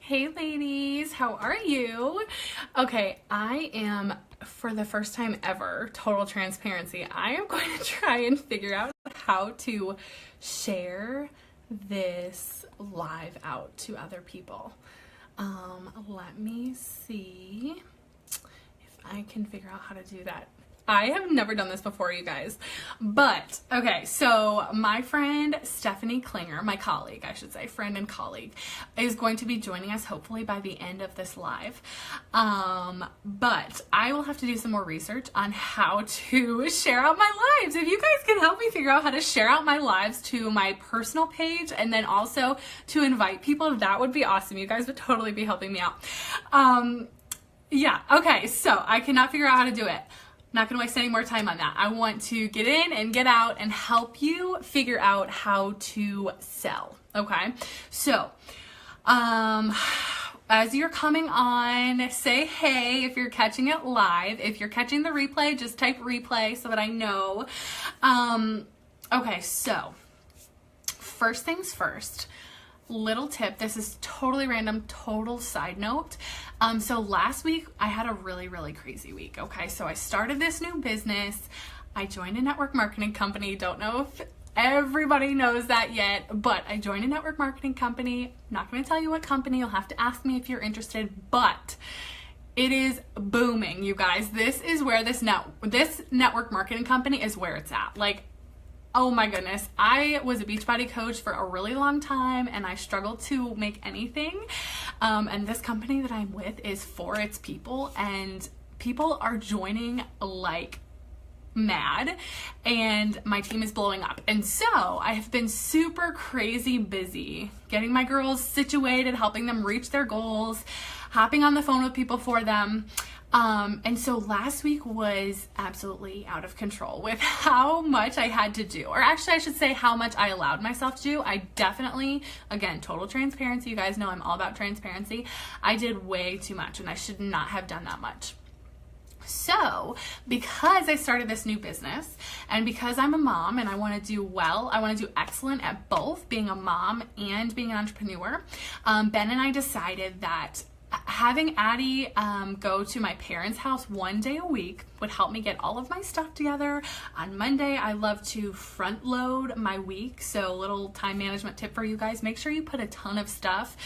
Hey ladies, how are you? Okay, I am, for the first time ever, total transparency, I am going to try and figure out how to share this live out to other people. Let me see if I can figure out how to do that. I have never done this before, you guys. But, okay, so my friend Stephanie Klinger, my colleague, I should say, friend and colleague, is going to be joining us hopefully by the end of this live. But I will have to do some more research on how to share out my lives. If you guys can help me figure out how to share out my lives to my personal page and then also to invite people, that would be awesome. You guys would totally be helping me out. Yeah, okay, so I cannot figure out how to do it. Not going to waste any more time on that. I want to get in and get out and help you figure out how to sell. Okay. So, as you're coming on, say hey if you're catching it live. If you're catching the replay, just type replay so that I know. Okay. So first things first, little tip. This is totally random, total side note. So last week I had a really crazy week. Okay. So I started this new business. I joined a network marketing company. Don't know if everybody knows that yet, but I joined a network marketing company. I'm not going to tell you what company. You'll have to ask me if you're interested, but it is booming, you guys. This is where this network marketing company is where it's at. Like, oh my goodness, I was a Beachbody coach for a really long time and I struggled to make anything. And this company that I'm with is for its people, and people are joining like mad, and my team is blowing up. And so I have been super crazy busy getting my girls situated, helping them reach their goals, hopping on the phone with people for them. And so last week was absolutely out of control with how much I had to do, or actually I should say how much I allowed myself to do. I definitely, again, total transparency. You guys know I'm all about transparency. I did way too much and I should not have done that much. So because I started this new business and because I'm a mom and I want to do well, I want to do excellent at both being a mom and being an entrepreneur, Ben and I decided that having Addie go to my parents' house one day a week would help me get all of my stuff together. On Monday, I love to front load my week. So little time management tip for you guys, make sure you put a ton of stuff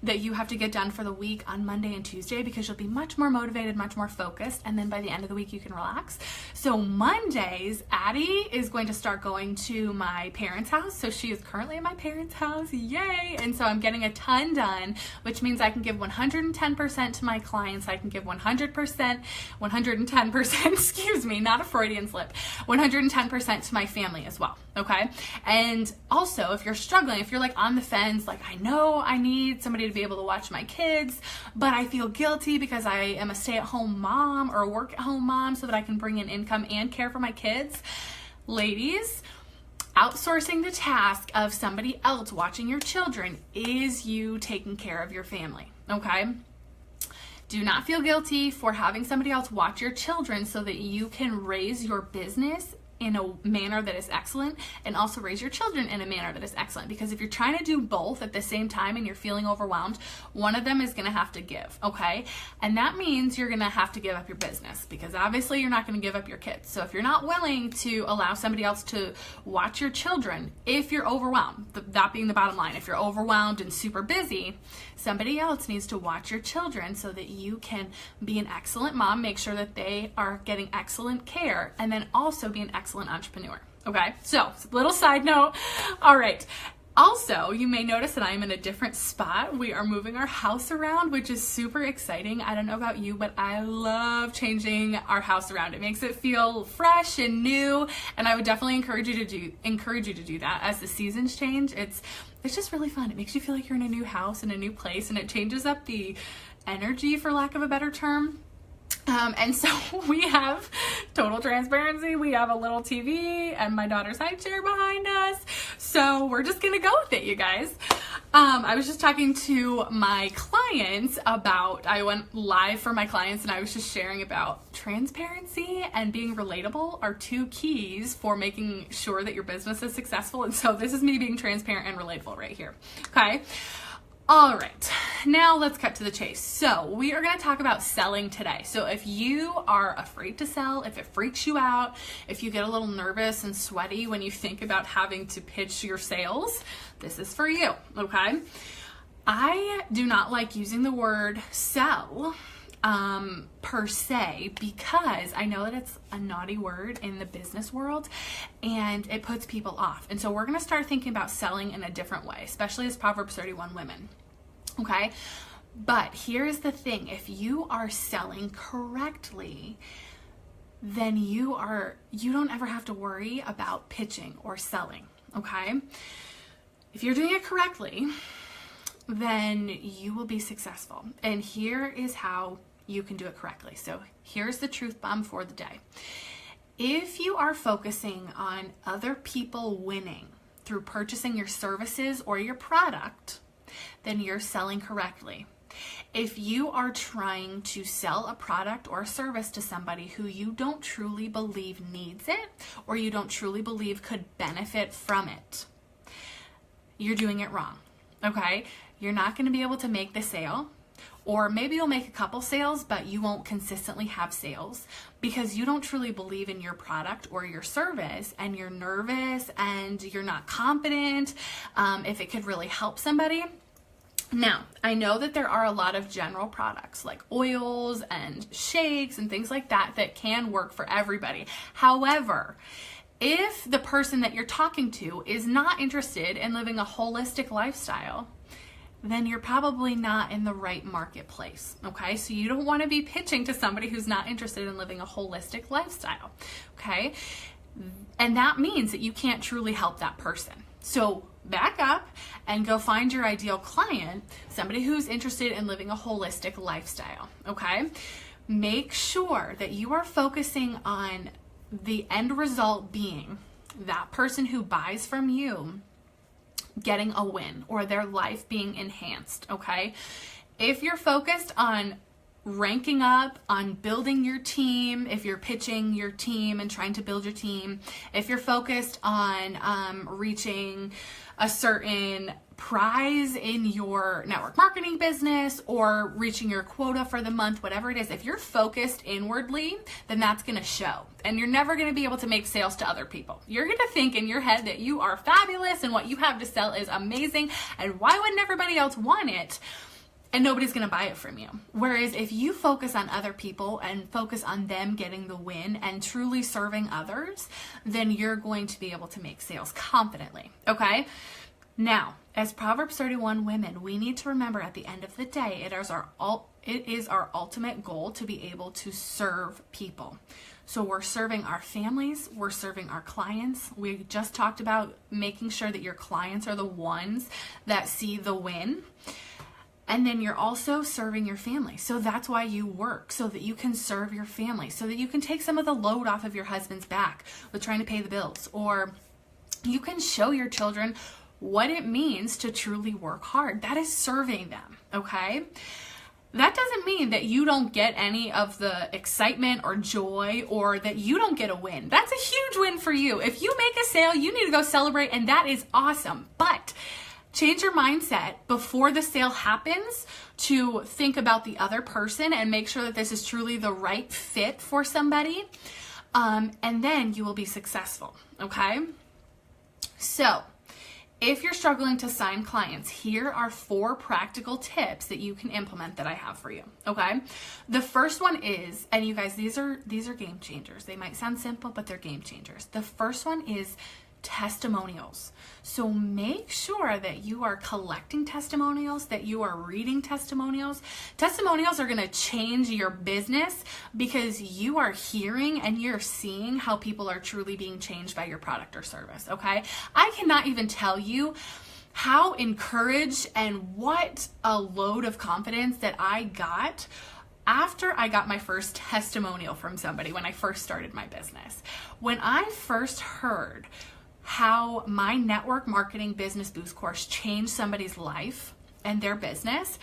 that you have to get done for the week on Monday and Tuesday, because you'll be much more motivated, much more focused, and then by the end of the week you can relax. So Mondays, Addie is going to start going to my parents' house. So she is currently at my parents' house, yay! And so I'm getting a ton done, which means I can give 110% to my clients. I can give 110%, excuse me, not a Freudian slip, 110% to my family as well, okay? And also, if you're struggling, if you're like on the fence, like I know I need somebody to be able to watch my kids, but I feel guilty because I am a stay-at-home mom or a work-at-home mom so that I can bring in income and care for my kids. Ladies, outsourcing the task of somebody else watching your children is you taking care of your family, okay? Do not feel guilty for having somebody else watch your children so that you can raise your business in a manner that is excellent and also raise your children in a manner that is excellent. Because if you're trying to do both at the same time and you're feeling overwhelmed, one of them is going to have to give, okay? And that means you're going to have to give up your business, because obviously you're not going to give up your kids. So if you're not willing to allow somebody else to watch your children, if you're overwhelmed, that being the bottom line, if you're overwhelmed and super busy, somebody else needs to watch your children so that you can be an excellent mom, make sure that they are getting excellent care, and then also be an excellent entrepreneur. Okay, so little side note. All right. Also, you may notice that I'm in a different spot. We are moving our house around, which is super exciting. I don't know about you, but I love changing our house around. It makes it feel fresh and new, and I would definitely encourage you to do that as the seasons change. It's just really fun. It makes you feel like you're in a new house, in a new place, and it changes up the energy, for lack of a better term. And so we have total transparency. We have a little TV and my daughter's high chair behind us. So we're just going to go with it, you guys. I was just talking to my clients about, I went live for my clients and I was just sharing about transparency and being relatable are two keys for making sure that your business is successful. And so this is me being transparent and relatable right here. Okay. All right. now let's cut to the chase. So we are going to talk about selling today. So if you are afraid to sell, if it freaks you out, if you get a little nervous and sweaty when you think about having to pitch your sales, this is for you, okay? I do not like using the word sell per se, because I know that it's a naughty word in the business world and it puts people off. And so we're going to start thinking about selling in a different way, especially as Proverbs 31 women. Okay. But here's the thing. If you are selling correctly, then you don't ever have to worry about pitching or selling. Okay. If you're doing it correctly, then you will be successful. And here is how you can do it correctly. So here's the truth bomb for the day. If you are focusing on other people winning through purchasing your services or your product, then you're selling correctly. If you are trying to sell a product or a service to somebody who you don't truly believe needs it, or you don't truly believe could benefit from it, you're doing it wrong. Okay? You're not going to be able to make the sale. Or maybe you'll make a couple sales, but you won't consistently have sales because you don't truly believe in your product or your service, and you're nervous and you're not confident if it could really help somebody. Now, I know that there are a lot of general products like oils and shakes and things like that that can work for everybody. However, if the person that you're talking to is not interested in living a holistic lifestyle, then you're probably not in the right marketplace, okay? So you don't want to be pitching to somebody who's not interested in living a holistic lifestyle, okay? And that means that you can't truly help that person. So back up and go find your ideal client, somebody who's interested in living a holistic lifestyle, okay? Make sure that you are focusing on the end result being that person who buys from you getting a win or their life being enhanced, okay? If you're focused on ranking up, on building your team, if you're pitching your team and trying to build your team, if you're focused on reaching a certain prize in your network marketing business or reaching your quota for the month, whatever it is, if you're focused inwardly, then that's going to show. And you're never going to be able to make sales to other people. You're going to think in your head that you are fabulous and what you have to sell is amazing, and why wouldn't everybody else want it? And nobody's going to buy it from you. Whereas if you focus on other people and focus on them getting the win and truly serving others, then you're going to be able to make sales confidently, okay? Now, as Proverbs 31 women, we need to remember at the end of the day, it is our ultimate goal to be able to serve people. So we're serving our families, we're serving our clients. We just talked about making sure that your clients are the ones that see the win. And then you're also serving your family. So that's why you work, so that you can serve your family, so that you can take some of the load off of your husband's back with trying to pay the bills, or you can show your children what it means to truly work hard. That is serving them, okay? That doesn't mean that you don't get any of the excitement or joy, or that you don't get a win. That's a huge win for you. If you make a sale, you need to go celebrate, and that is awesome. But change your mindset before the sale happens to think about the other person and make sure that this is truly the right fit for somebody. And then you will be successful, okay? So if you're struggling to sign clients, here are 4 practical tips that you can implement that I have for you, okay? The first one is, and you guys, these are game changers. They might sound simple, but they're game changers. The first one is testimonials. So make sure that you are collecting testimonials, that you are reading testimonials. Testimonials are going to change your business because you are hearing and you're seeing how people are truly being changed by your product or service, okay? I cannot even tell you how encouraged and what a load of confidence that I got after I got my first testimonial from somebody when I first started my business. When I first heard how my network marketing business boost course changed somebody's life and their business,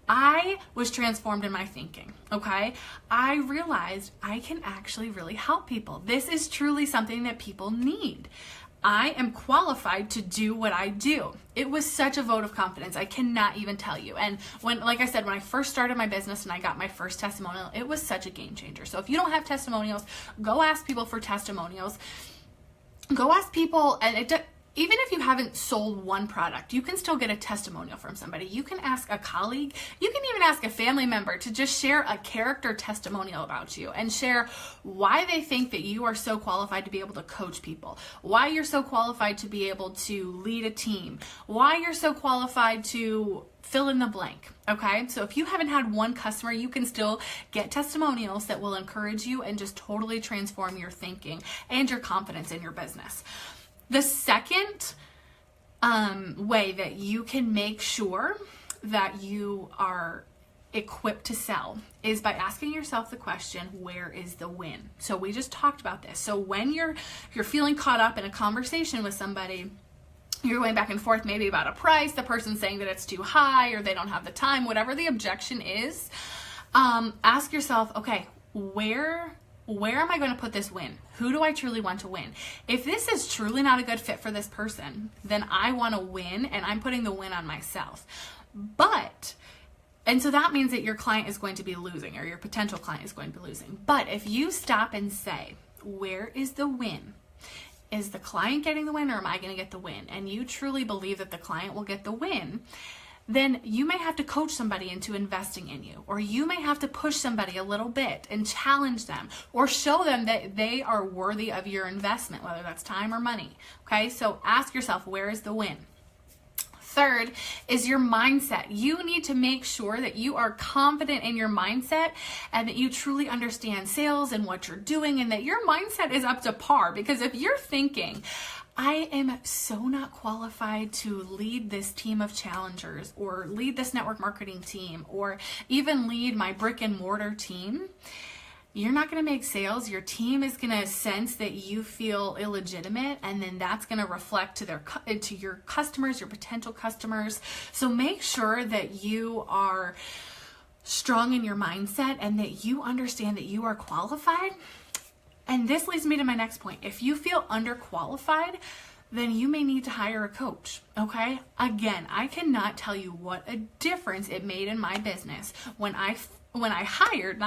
I was transformed in my thinking, okay? I realized I can actually really help people. This is truly something that people need. I am qualified to do what I do. It was such a vote of confidence. I cannot even tell you. And when, like I said, when I first started my business and I got my first testimonial, it was such a game changer. So if you don't have testimonials, go ask people for testimonials. Go ask people, and even if you haven't sold one product, you can still get a testimonial from somebody. You can ask a colleague. You can even ask a family member to just share a character testimonial about you and share why they think that you are so qualified to be able to coach people, why you're so qualified to be able to lead a team, why you're so qualified to fill in the blank. Okay, so if you haven't had one customer, you can still get testimonials that will encourage you and just totally transform your thinking and your confidence in your business. The second way that you can make sure that you are equipped to sell is by asking yourself the question, where is the win? So we just talked about this. So when you're feeling caught up in a conversation with somebody, you're going back and forth maybe about a price, the person's saying that it's too high or they don't have the time, whatever the objection is, ask yourself, okay, where am I going to put this win? Who do I truly want to win? If this is truly not a good fit for this person, then I want to win and I'm putting the win on myself. And so that means that your client is going to be losing, or your potential client is going to be losing. But if you stop and say, where is the win? Is the client getting the win, or am I going to get the win? And you truly believe that the client will get the win, then you may have to coach somebody into investing in you, or you may have to push somebody a little bit and challenge them, or show them that they are worthy of your investment, whether that's time or money. Okay, so ask yourself, where is the win? Third is your mindset. You need to make sure that you are confident in your mindset and that you truly understand sales and what you're doing, and that your mindset is up to par. Because if you're thinking, I am so not qualified to lead this team of challengers, or lead this network marketing team, or even lead my brick and mortar team, you're not going to make sales. Your team is going to sense that you feel illegitimate, and then that's going to reflect to your customers, your potential customers. So make sure that you are strong in your mindset and that you understand that you are qualified. And this leads me to my next point. If you feel underqualified, then you may need to hire a coach, okay? Again, I cannot tell you what a difference it made in my business when I hired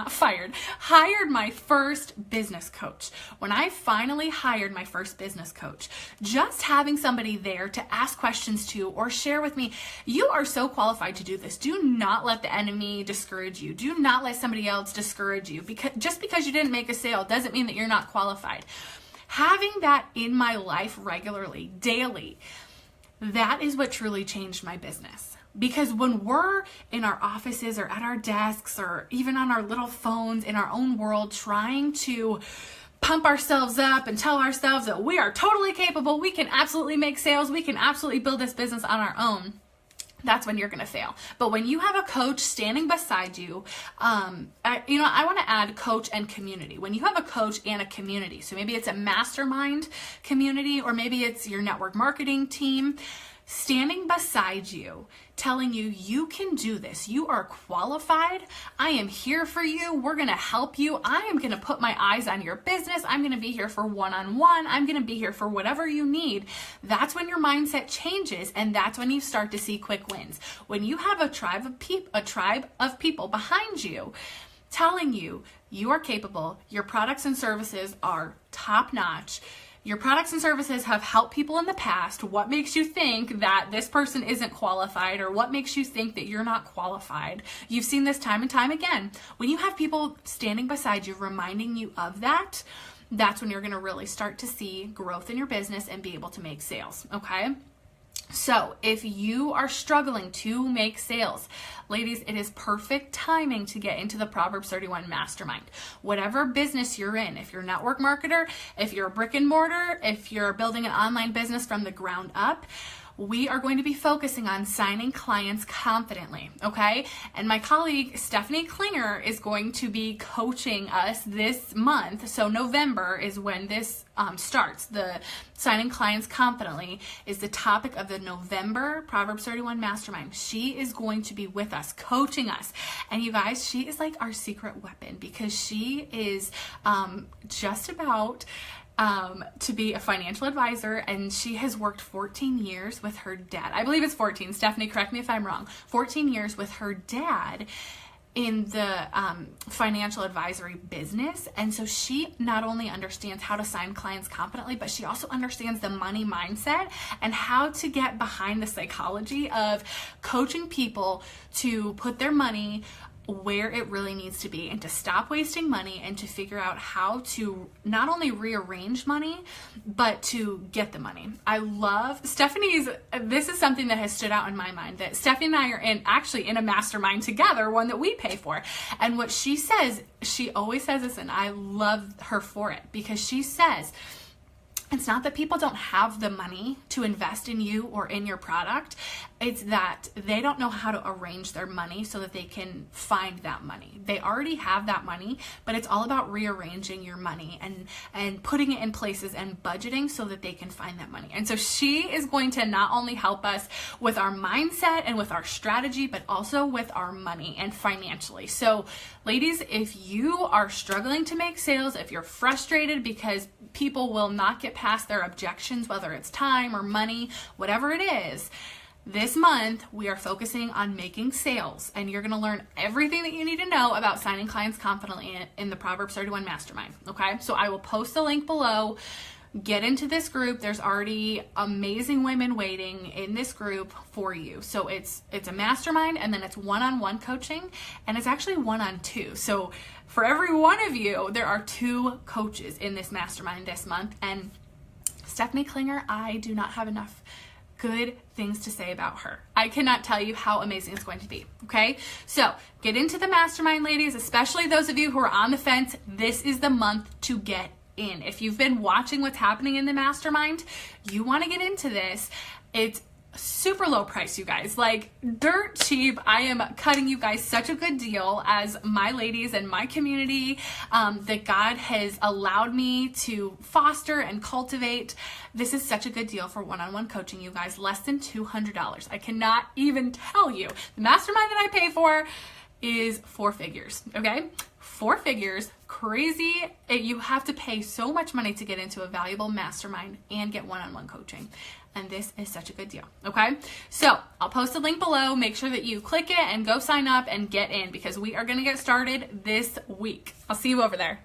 my first business coach. When I finally hired my first business coach, just having somebody there to ask questions to or share with me, you are so qualified to do this. Do not let the enemy discourage you. Do not let somebody else discourage you. Just because you didn't make a sale doesn't mean that you're not qualified. Having that in my life regularly, daily, that is what truly changed my business. Because when we're in our offices or at our desks or even on our little phones in our own world trying to pump ourselves up and tell ourselves that we are totally capable, we can absolutely make sales, we can absolutely build this business on our own, that's when you're going to fail. But when you have a coach standing beside you, I want to add coach and community. When you have a coach and a community, so maybe it's a mastermind community, or maybe it's your network marketing team, standing beside you, telling you, you can do this. You are qualified. I am here for you. We're going to help you. I am going to put my eyes on your business. I'm going to be here for one-on-one. I'm going to be here for whatever you need. That's when your mindset changes, and that's when you start to see quick wins. When you have a tribe of people behind you telling you you are capable, your products and services are top-notch, your products and services have helped people in the past, what makes you think that this person isn't qualified, or what makes you think that you're not qualified? You've seen this time and time again. When you have people standing beside you reminding you of that, that's when you're going to really start to see growth in your business and be able to make sales, okay? So if you are struggling to make sales, ladies, it is perfect timing to get into the Proverbs 31 Mastermind. Whatever business you're in, if you're a network marketer, if you're a brick and mortar, if you're building an online business from the ground up, we are going to be focusing on signing clients confidently, okay? And my colleague, Stephanie Klinger, is going to be coaching us this month. So November is when this starts. The signing clients confidently is the topic of the November Proverbs 31 Mastermind. She is going to be with us, coaching us. And you guys, she is like our secret weapon, because she is just about to be a financial advisor, and she has worked 14 years with her dad. I believe it's 14. Stephanie, correct me if I'm wrong. 14 years with her dad in the financial advisory business. And so she not only understands how to sign clients confidently, but she also understands the money mindset and how to get behind the psychology of coaching people to put their money where it really needs to be and to stop wasting money and to figure out how to not only rearrange money, but to get the money. I love Stephanie's, this is something that has stood out in my mind, that Stephanie and I are actually in a mastermind together, one that we pay for. And what she says, she always says this, and I love her for it, because she says, it's not that people don't have the money to invest in you or in your product. It's that they don't know how to arrange their money so that they can find that money. They already have that money, but it's all about rearranging your money and putting it in places and budgeting so that they can find that money. And so she is going to not only help us with our mindset and with our strategy, but also with our money and financially. So ladies, if you are struggling to make sales, if you're frustrated because people will not get past their objections, whether it's time or money, whatever it is, this month we are focusing on making sales, and you're going to learn everything that you need to know about signing clients confidently in the Proverbs 31 Mastermind. Okay, so I will post the link below. Get into this group. There's already amazing women waiting in this group for you. So it's a mastermind, and then it's one-on-one coaching, and it's actually one-on-two. So for every one of you, there are 2 coaches in this mastermind this month. And Stephanie Klinger, I do not have enough good things to say about her. I cannot tell you how amazing it's going to be. Okay, so get into the mastermind, ladies, especially those of you who are on the fence. This is the month to get in. If you've been watching what's happening in the mastermind, you want to get into this. It's super low price, you guys, like dirt cheap. I am cutting you guys such a good deal as my ladies and my community that God has allowed me to foster and cultivate. This is such a good deal for one-on-one coaching, you guys. Less than $200. I cannot even tell you. The mastermind that I pay for is 4 figures, okay? 4 figures, crazy. You have to pay so much money to get into a valuable mastermind and get one-on-one coaching. And this is such a good deal, okay? So I'll post a link below. Make sure that you click it and go sign up and get in, because we are going to get started this week. I'll see you over there.